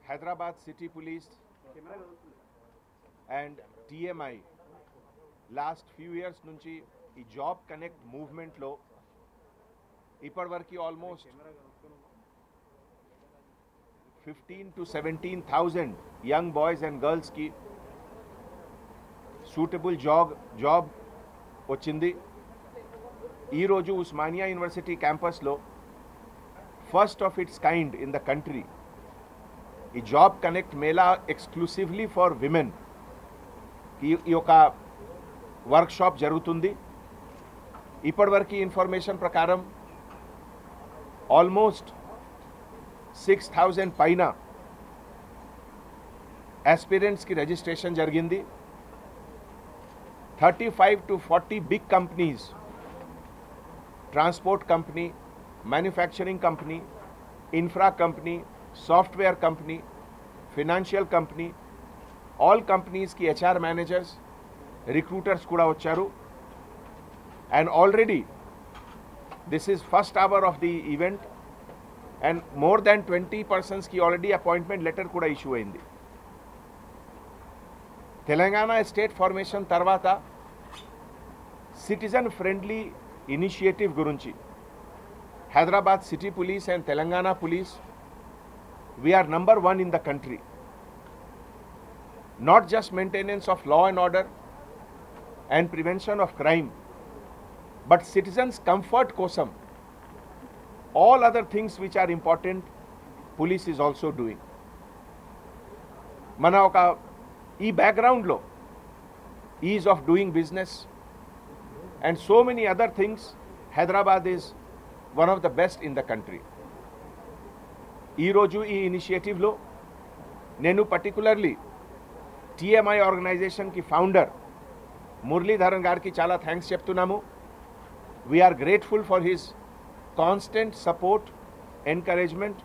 Hyderabad City Police and TMI last few years నుంచి ఈ job connect మూవ్మెంట్లో ఇప్పటివరకు almost 15 to 17,000 young boys and గర్ల్స్కి సూటబుల్ జాబ్ వచ్చింది. ఈరోజు ఉస్మానియా యూనివర్సిటీ క్యాంపస్లో first of its kind in the country ఈ job connect mela exclusively for women ఈ యొక్క వర్క్షాప్ జరుగుతుంది. ఇప్పటివరకు ఇన్ఫర్మేషన్ ప్రకారం ఆల్మోస్ట్ 6,000 పైన ఆస్పిరెంట్స్కి రిజిస్ట్రేషన్ జరిగింది. 35 to 40 big companies, transport company, manufacturing company, infra company, software company, financial company, all కంపెనీస్కి హెచ్ఆర్ మేనేజర్స్, రిక్రూటర్స్ కూడా వచ్చారు. And already this is first hour of the event and more than 20 పర్సన్స్కి already appointment letter కూడా issue అయింది. Telangana state formation తర్వాత citizen friendly initiative గురించి Hyderabad city police and Telangana police we are number 1 in the country. Not just maintenance of law and order and prevention of crime, but citizens' comfort kosam. All other things which are important, police is also doing. Mana oka ee background lo ease of doing business and so many other things, Hyderabad is one of the best in the country. ఈరోజు ఈ ఇనిషియేటివ్లో నేను particularly TMI ఆర్గనైజేషన్కి founder Muralidharan గారికి చాలా thanks చెప్తున్నాము. We're grateful for his constant support, encouragement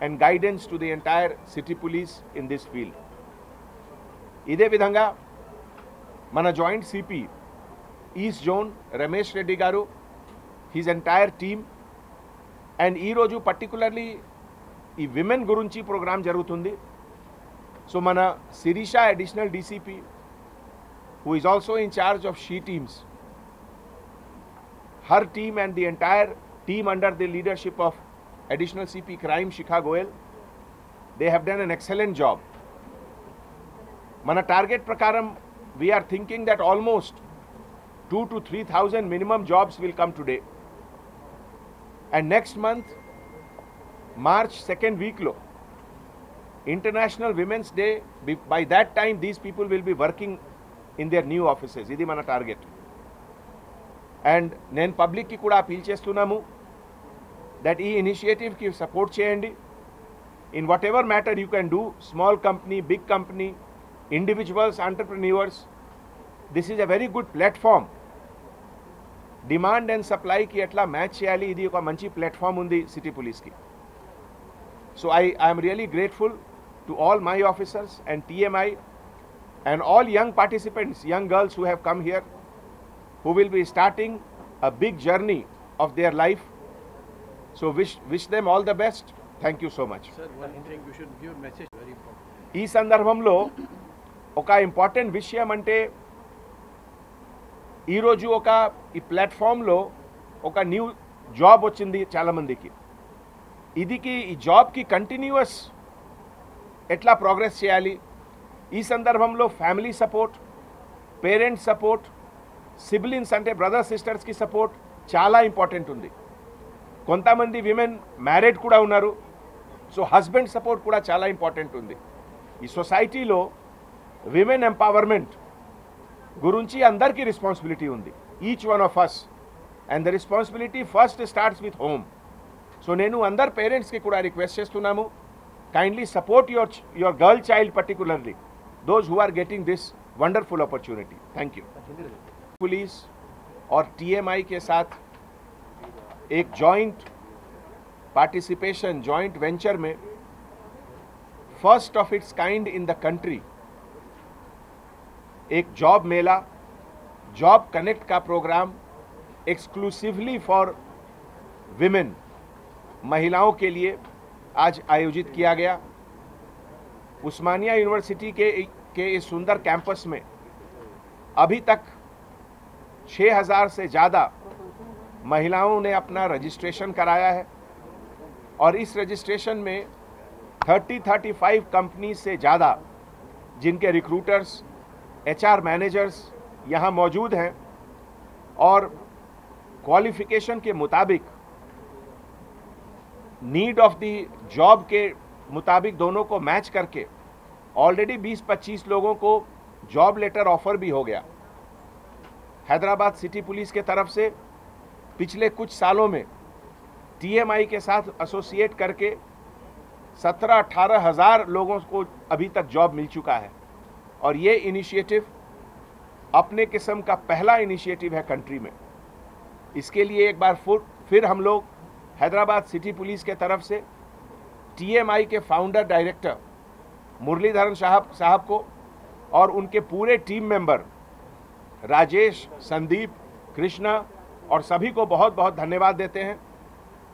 and guidance to the entire city police in this field. ఇదే విధంగా మన joint CP east zone Ramesh Reddy గారు, హిజ్ ఎంటైర్ టీమ్ అండ్ ఈరోజు పర్టికులర్లీ ఈ విమెన్ గురించి ప్రోగ్రామ్ జరుగుతుంది. సో మన Sirisha additional DCP who is also in charge of she teams, her team and the entire team under the leadership of additional CP crime Shikha Goyal, they have done an excellent job. మన target ప్రకారం we're thinking that almost 2,000 to 3,000 minimum jobs will come today. And next month March 2nd week lo International Women's Day, by that time these people will be working in their new offices. Idi mana target. And nen public ki kuda appeal chestunamu that ee initiative ki support cheyandi in whatever matter you can do, small company, big company, individuals, entrepreneurs. This is a very good platform. Demand and supply ki etla match cheyali, idi oka manchi platform undi city police ki. So I am really grateful to all my officers and TMI and all young participants, young girls who have come here, who will be starting a big journey of their life. So wish them all the best. Thank you so much. Sir, one thing you should give a message very important. ఈ సందర్భంలో ఒక important విషయం అంటే ఈరోజు ఈ ప్లాట్ఫామ్లో ఒక new job వచ్చింది చాలామందికి. ఇదికి ఈ జాబ్కి కంటిన్యూస్ ఎట్లా ప్రోగ్రెస్ చేయాలి, ఈ సందర్భంలో family support, parents support, siblings అంటే బ్రదర్స్ సిస్టర్స్కి సపోర్ట్ చాలా ఇంపార్టెంట్ ఉంది. కొంతమంది విమెన్ మ్యారీడ్ కూడా ఉన్నారు, సో హస్బెండ్ సపోర్ట్ కూడా చాలా ఇంపార్టెంట్ ఉంది. ఈ సొసైటీలో విమెన్ ఎంపవర్మెంట్ గురించి అందరికీ రెస్పాన్సిబిలిటీ ఉంది, each one of us, and the responsibility first starts with home. So నేను అందరు పేరెంట్స్కి కూడా రిక్వెస్ట్ చేస్తున్నాము, kindly support your girl child, particularly those who are getting this wonderful opportunity. Thank you. Police और TMI के साथ एक जॉइंट पार्टिसिपेशन, जॉइंट वेंचर में first of its kind in the country एक जॉब मेला, जॉब कनेक्ट का program exclusively for women, महिलाओं के लिए आज आयोजित किया गया. उस्मानिया यूनिवर्सिटी के इस सुंदर कैंपस में अभी तक 6000 से ज़्यादा महिलाओं ने अपना रजिस्ट्रेशन कराया है और इस रजिस्ट्रेशन में 35 कंपनी से ज़्यादा जिनके रिक्रूटर्स, HR मैनेजर्स यहाँ मौजूद हैं और क्वालिफिकेशन के मुताबिक, नीड ऑफ द जॉब के मुताबिक दोनों को मैच करके ऑलरेडी 20-25 लोगों को जॉब लेटर ऑफर भी हो गया। हैदराबाद सिटी पुलिस के तरफ से पिछले कुछ सालों में TMI के साथ एसोसिएट करके 17-18 हज़ार लोगों को अभी तक जॉब मिल चुका है और ये इनिशिएटिव अपने किस्म का पहला इनिशिएटिव है कंट्री में। इसके लिए एक बार फिर हम लोग हैदराबाद सिटी पुलिस के तरफ से TMI के फाउंडर डायरेक्टर मुरलीधरन साहब को और उनके पूरे टीम मेंबर राजेश, संदीप, कृष्णा और सभी को बहुत बहुत धन्यवाद देते हैं,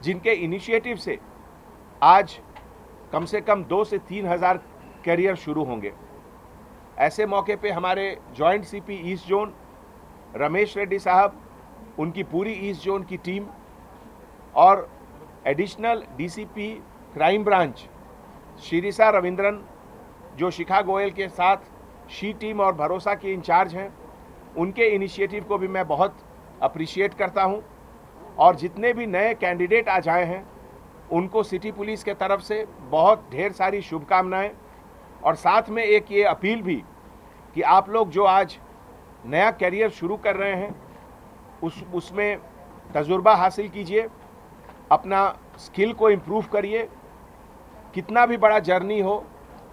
जिनके इनिशिएटिव से आज कम से कम 2 से 3 हज़ार कैरियर शुरू होंगे। ऐसे मौके पे हमारे joint CP east zone Ramesh Reddy साहब, उनकी पूरी ईस्ट जोन की टीम और additional DCP crime branch Sirisha Ravindran, जो शिखा गोयल के साथ शी टीम और भरोसा के इंचार्ज हैं, उनके इनिशिएटिव को भी मैं बहुत अप्रिशिएट करता हूं। और जितने भी नए कैंडिडेट आज आए हैं उनको सिटी पुलिस के तरफ से बहुत ढेर सारी शुभकामनाएं और साथ में एक ये अपील भी कि आप लोग जो आज नया करियर शुरू कर रहे हैं उसमें तजुर्बा हासिल कीजिए, अपना स्किल को इम्प्रूव करिए। कितना भी बड़ा जर्नी हो,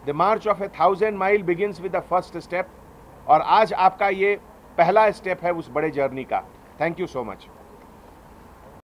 the March of 1000 mile begins with the first step, और आज आपका ये पहला स्टेप है उस बड़े जर्नी का। Thank you so much.